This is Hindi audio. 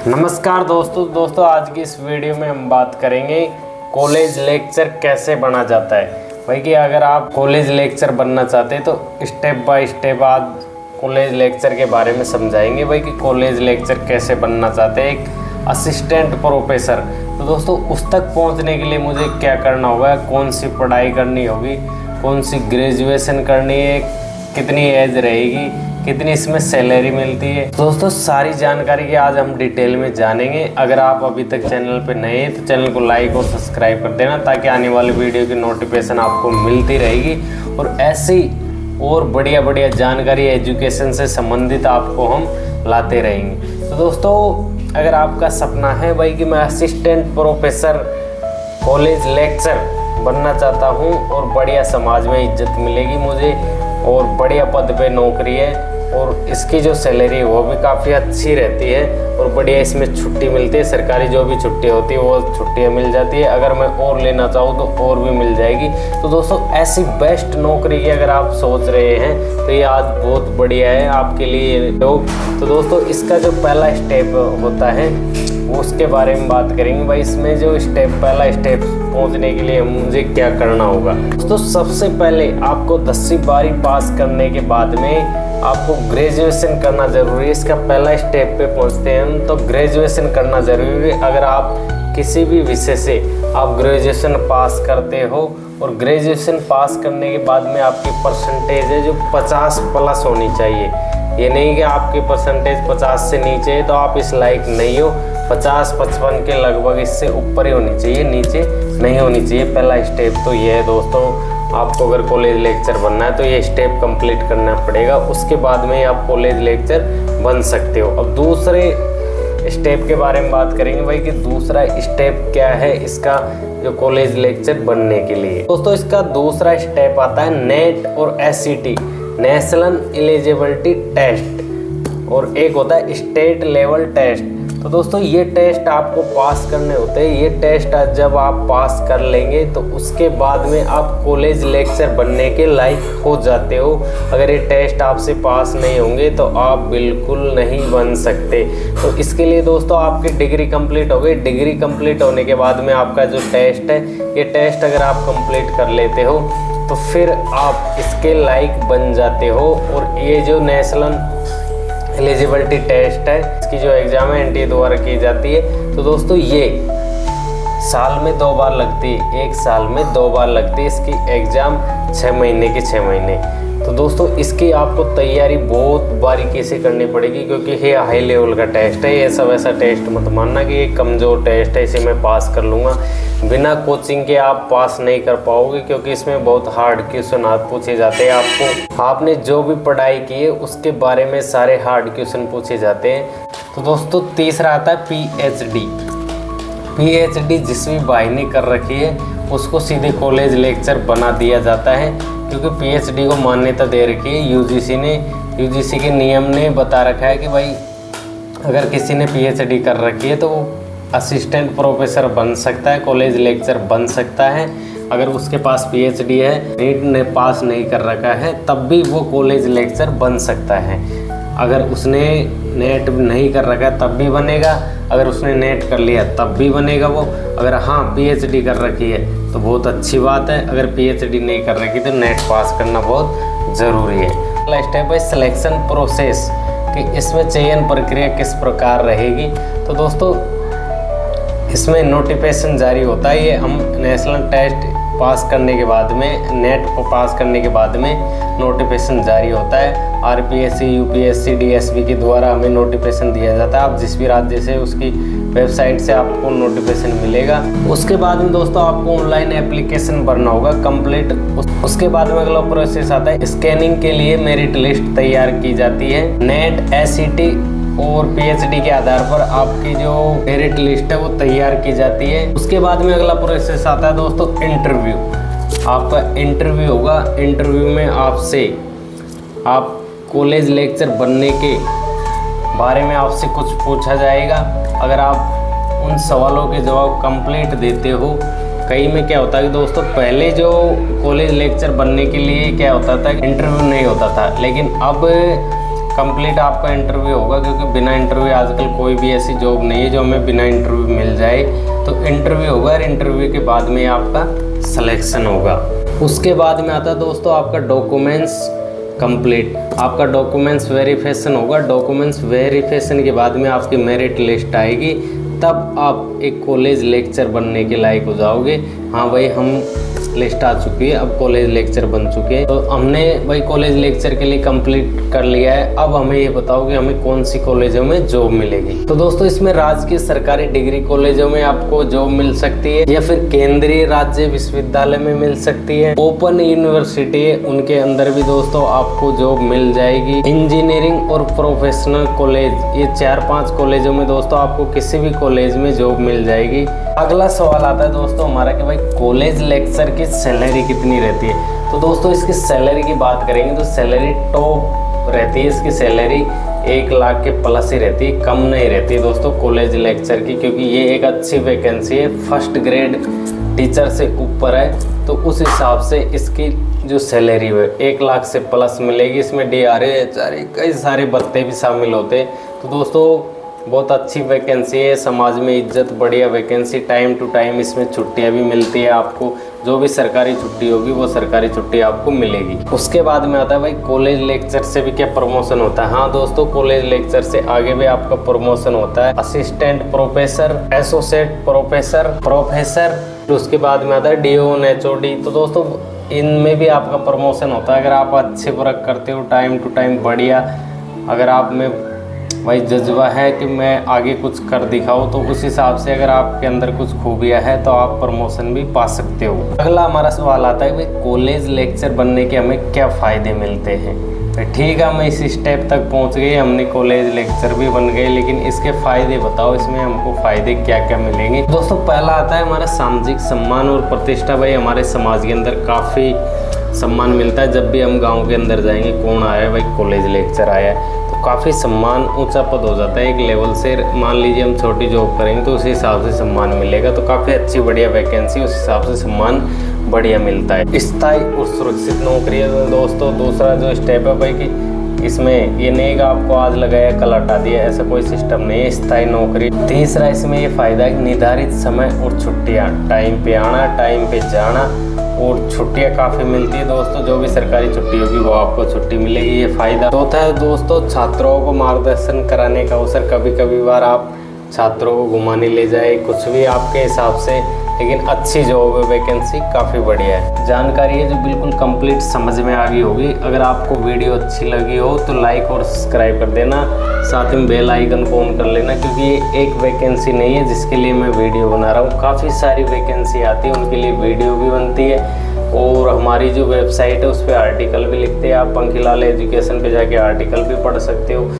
नमस्कार दोस्तों आज की इस वीडियो में हम बात करेंगे कॉलेज लेक्चर कैसे बना जाता है। भाई कि अगर आप कॉलेज लेक्चर बनना चाहते हैं तो स्टेप बाय स्टेप आज कॉलेज लेक्चर के बारे में समझाएंगे। भाई कि कॉलेज लेक्चर कैसे बनना चाहते हैं एक असिस्टेंट प्रोफेसर, तो दोस्तों उस तक पहुंचने के लिए मुझे क्या करना होगा, कौन सी पढ़ाई करनी होगी, कौन सी ग्रेजुएशन करनी है, कितनी एज रहेगी, कितनी इसमें सैलरी मिलती है। दोस्तों सारी जानकारी की आज हम डिटेल में जानेंगे। अगर आप अभी तक चैनल पे नए हैं तो चैनल को लाइक और सब्सक्राइब कर देना ताकि आने वाली वीडियो की नोटिफिकेशन आपको मिलती रहेगी और ऐसी और बढ़िया जानकारी एजुकेशन से संबंधित आपको हम लाते रहेंगे। तो दोस्तों अगर आपका सपना है भाई कि मैं असिस्टेंट प्रोफेसर कॉलेज लेक्चर बनना चाहता हूँ और बढ़िया समाज में इज्जत मिलेगी मुझे और बढ़िया पद पे नौकरी है और इसकी जो सैलरी है वो भी काफ़ी अच्छी रहती है और बढ़िया इसमें छुट्टी मिलती है, सरकारी जो भी छुट्टी होती है वो छुट्टियाँ मिल जाती है। अगर मैं और लेना चाहूँ तो और भी मिल जाएगी। तो दोस्तों ऐसी बेस्ट नौकरी की अगर आप सोच रहे हैं तो ये आज बहुत बढ़िया है आपके लिए जॉब। तो दोस्तों इसका जो पहला स्टेप होता है वो उसके बारे में बात करेंगे। भाई इसमें जो पहला स्टेप पहुंचने के लिए मुझे क्या करना होगा। दोस्तों सबसे पहले आपको 10वीं 12वीं पास करने के बाद में आपको ग्रेजुएशन करना ज़रूरी है। इसका पहला स्टेप पे पहुंचते हैं हम, तो ग्रेजुएशन करना ज़रूरी है। अगर आप किसी भी विषय से आप ग्रेजुएशन पास करते हो और ग्रेजुएशन पास करने के बाद में आपकी परसेंटेज है जो 50 प्लस होनी चाहिए। ये नहीं कि आपकी परसेंटेज 50 से नीचे है तो आप इस लायक नहीं हो, 50-55 के लगभग इससे ऊपर ही होनी चाहिए, नीचे नहीं होनी चाहिए। पहला स्टेप तो ये है दोस्तों, आपको अगर कॉलेज लेक्चर बनना है तो ये स्टेप कंप्लीट करना पड़ेगा, उसके बाद में आप कॉलेज लेक्चर बन सकते हो। अब दूसरे स्टेप के बारे में बात करेंगे। भाई कि दूसरा स्टेप क्या है इसका जो कॉलेज लेक्चर बनने के लिए। दोस्तों इसका दूसरा स्टेप आता है नेट और SET नेशनल एलिजिबिलिटी टेस्ट और एक होता है स्टेट लेवल टेस्ट। तो दोस्तों ये टेस्ट आपको पास करने होते हैं। ये टेस्ट जब आप पास कर लेंगे तो उसके बाद में आप कॉलेज लेक्चर बनने के लायक हो जाते हो। अगर ये टेस्ट आपसे पास नहीं होंगे तो आप बिल्कुल नहीं बन सकते। तो इसके लिए दोस्तों आपकी डिग्री कंप्लीट हो गई। डिग्री कंप्लीट होने के बाद में आपका जो टेस्ट है, ये टेस्ट अगर आप कंप्लीट कर लेते हो तो फिर आप इसके लायक बन जाते हो। और ये जो नेशनल एलिजिबिलिटी टेस्ट है इसकी जो एग्ज़ाम है NTA द्वारा की जाती है। तो दोस्तों ये साल में 2 बार लगती है, एक साल में 2 बार लगती है इसकी एग्ज़ाम, 6 महीने के 6 महीने। तो दोस्तों इसकी आपको तैयारी बहुत बारीकी से करनी पड़ेगी क्योंकि ये हाई लेवल का टेस्ट है। ये सब ऐसा टेस्ट मत मानना कि ये कमज़ोर टेस्ट है इसे मैं पास कर लूँगा। बिना कोचिंग के आप पास नहीं कर पाओगे क्योंकि इसमें बहुत हार्ड क्वेश्चन पूछे जाते हैं। आपको आपने जो भी पढ़ाई की है उसके बारे में सारे हार्ड क्वेश्चन पूछे जाते हैं। तो दोस्तों तीसरा आता है PhD जिस भी भाई ने कर रखी है उसको सीधे कॉलेज लेक्चर बना दिया जाता है क्योंकि PhD को मान्यता दे रखी है UGC के नियम ने बता रखा है कि भाई अगर किसी ने PhD कर रखी है तो वो असिस्टेंट प्रोफेसर बन सकता है, कॉलेज लेक्चर बन सकता है। अगर उसके पास PhD है, नीट ने पास नहीं कर रखा है तब भी वो कॉलेज लेक्चर बन सकता है। अगर उसने नेट नहीं कर रखा है तब भी बनेगा, अगर उसने नेट कर लिया तब भी बनेगा वो। अगर हाँ PhD कर रखी है तो बहुत अच्छी बात है, अगर PhD नहीं कर रखी तो नेट पास करना बहुत ज़रूरी है। अगला स्टेप है सिलेक्शन प्रोसेस कि इसमें चयन प्रक्रिया किस प्रकार रहेगी। तो दोस्तों इसमें नोटिफिकेशन जारी होता है। ये हम नेशनल टेस्ट पास करने के बाद में, नेट पास करने के बाद में नोटिफिकेशन जारी होता है। RPSC UPSC DSB के द्वारा हमें नोटिफिकेशन दिया जाता है। आप जिस भी राज्य से उसकी वेबसाइट से आपको नोटिफिकेशन मिलेगा। उसके बाद में दोस्तों आपको ऑनलाइन एप्लीकेशन भरना होगा कंप्लीट। उसके बाद में अगला प्रोसेस आता है स्कैनिंग के लिए मेरिट लिस्ट तैयार की जाती है। नेट SET और PhD के आधार पर आपकी जो मेरिट लिस्ट है वो तैयार की जाती है। उसके बाद में अगला प्रोसेस आता है दोस्तों इंटरव्यू। आपका इंटरव्यू होगा। इंटरव्यू में आपसे आप कॉलेज लेक्चर बनने के बारे में आपसे कुछ पूछा जाएगा। अगर आप उन सवालों के जवाब कंप्लीट देते हो, कई में क्या होता है कि दोस्तों पहले जो कॉलेज लेक्चर बनने के लिए क्या होता था इंटरव्यू नहीं होता था, लेकिन अब कंप्लीट आपका इंटरव्यू होगा, क्योंकि बिना इंटरव्यू आजकल कोई भी ऐसी जॉब नहीं है जो हमें बिना इंटरव्यू मिल जाए। तो इंटरव्यू होगा और इंटरव्यू के बाद में आपका सिलेक्शन होगा। उसके बाद में आता है दोस्तों आपका डॉक्यूमेंट्स कंप्लीट। आपका डॉक्यूमेंट्स वेरिफिकेशन होगा। डॉक्यूमेंट्स वेरिफिकेशन के बाद में आपकी मेरिट लिस्ट आएगी, तब आप एक कॉलेज लेक्चर बनने के लायक हो जाओगे। हाँ भाई, हम लिस्ट आ चुकी है, अब कॉलेज लेक्चर बन चुके हैं। तो हमने भाई कॉलेज लेक्चर के लिए कंप्लीट कर लिया है। अब हमें ये बताओ कि हमें कौन सी कॉलेजों में जॉब मिलेगी। तो दोस्तों इसमें राजकीय सरकारी डिग्री कॉलेजों में आपको जॉब मिल सकती है, या फिर केंद्रीय राज्य विश्वविद्यालय में मिल सकती है। ओपन यूनिवर्सिटी है, उनके अंदर भी दोस्तों आपको जॉब मिल जाएगी। इंजीनियरिंग और प्रोफेशनल कॉलेज, ये 4-5 कॉलेजों में दोस्तों आपको किसी भी कॉलेज में जॉब मिल जाएगी। अगला सवाल आता है दोस्तों हमारा कि भाई कॉलेज लेक्चर की सैलरी कितनी रहती है। तो दोस्तों इसकी सैलरी की बात करेंगे तो सैलरी टॉप रहती है। इसकी सैलरी 1 लाख के प्लस ही रहती है, कम नहीं रहती है दोस्तों कॉलेज लेक्चर की, क्योंकि ये एक अच्छी वैकेंसी है, फर्स्ट ग्रेड टीचर से ऊपर है। तो उस हिसाब से इसकी जो सैलरी है 1 लाख से प्लस मिलेगी। इसमें DRA HRA कई सारे भत्ते भी शामिल होते हैं। तो दोस्तों बहुत अच्छी वैकेंसी है, समाज में इज्जत, बढ़िया वैकेंसी। टाइम टू टाइम इसमें छुट्टियां भी मिलती है आपको। जो भी सरकारी छुट्टी होगी वो सरकारी छुट्टी आपको मिलेगी। उसके बाद में आता है भाई कॉलेज लेक्चर से भी क्या प्रमोशन होता है। हाँ दोस्तों, कॉलेज लेक्चर से आगे भी आपका प्रमोशन होता है। Assistant professor, associate professor, professor. उसके बाद में आता है DO HOD। तो दोस्तों इनमें भी आपका प्रमोशन होता है अगर आप अच्छे वर्क करते हो, टाइम टू टाइम बढ़िया। अगर आप में भाई जज्बा है कि मैं आगे कुछ कर दिखाऊं, तो उस हिसाब से अगर आपके अंदर कुछ खूबियां है तो आप प्रमोशन भी पा सकते हो। अगला हमारा सवाल आता है भाई कॉलेज लेक्चर बनने के हमें क्या फ़ायदे मिलते हैं। ठीक है, हम इस स्टेप तक पहुंच गए, हमने कॉलेज लेक्चर भी बन गए, लेकिन इसके फ़ायदे बताओ, इसमें हमको फ़ायदे क्या क्या मिलेंगे। दोस्तों पहला आता है हमारा सामाजिक सम्मान और प्रतिष्ठा। भाई हमारे समाज के अंदर काफ़ी सम्मान मिलता है। जब भी हम गाँव के अंदर जाएंगे, कौन आया है भाई, कॉलेज लेक्चर आया है, तो काफ़ी सम्मान, ऊंचा पद हो जाता है एक लेवल से। मान लीजिए हम छोटी जॉब करेंगे तो उसी हिसाब से सम्मान मिलेगा। तो काफ़ी अच्छी बढ़िया वैकेंसी, उस हिसाब से सम्मान बढ़िया मिलता है। स्थायी और सुरक्षित नौकरी है दोस्तों। दूसरा जो स्टेप है भाई कि इसमें ये नहीं कि आपको आज लगाया कल हटा दिया, ऐसा कोई सिस्टम नहीं है, स्थायी नौकरी। तीसरा इसमें ये फ़ायदा है निर्धारित समय और छुट्टियाँ, टाइम पे आना, टाइम पे जाना, और छुट्टियाँ काफ़ी मिलती है दोस्तों। जो भी सरकारी छुट्टी होगी वो आपको छुट्टी मिलेगी, ये फ़ायदा। चौथा है दोस्तों छात्रों को मार्गदर्शन कराने का अवसर। कभी कभी बार आप छात्रों को घुमाने ले जाए, कुछ भी आपके हिसाब से, लेकिन अच्छी जॉब है, वैकेंसी काफ़ी बढ़िया है। जानकारी है जो बिल्कुल कंप्लीट समझ में आ गई होगी। अगर आपको वीडियो अच्छी लगी हो तो लाइक और सब्सक्राइब कर देना, साथ में बेल आइकन को ऑन कर लेना, क्योंकि ये एक वैकेंसी नहीं है जिसके लिए मैं वीडियो बना रहा हूँ। काफ़ी सारी वैकेंसी आती है, उनके लिए वीडियो भी बनती है। और हमारी जो वेबसाइट है उस पर आर्टिकल भी लिखते हैं। आप पंखीलाल एजुकेशन पे जाके आर्टिकल भी पढ़ सकते हो।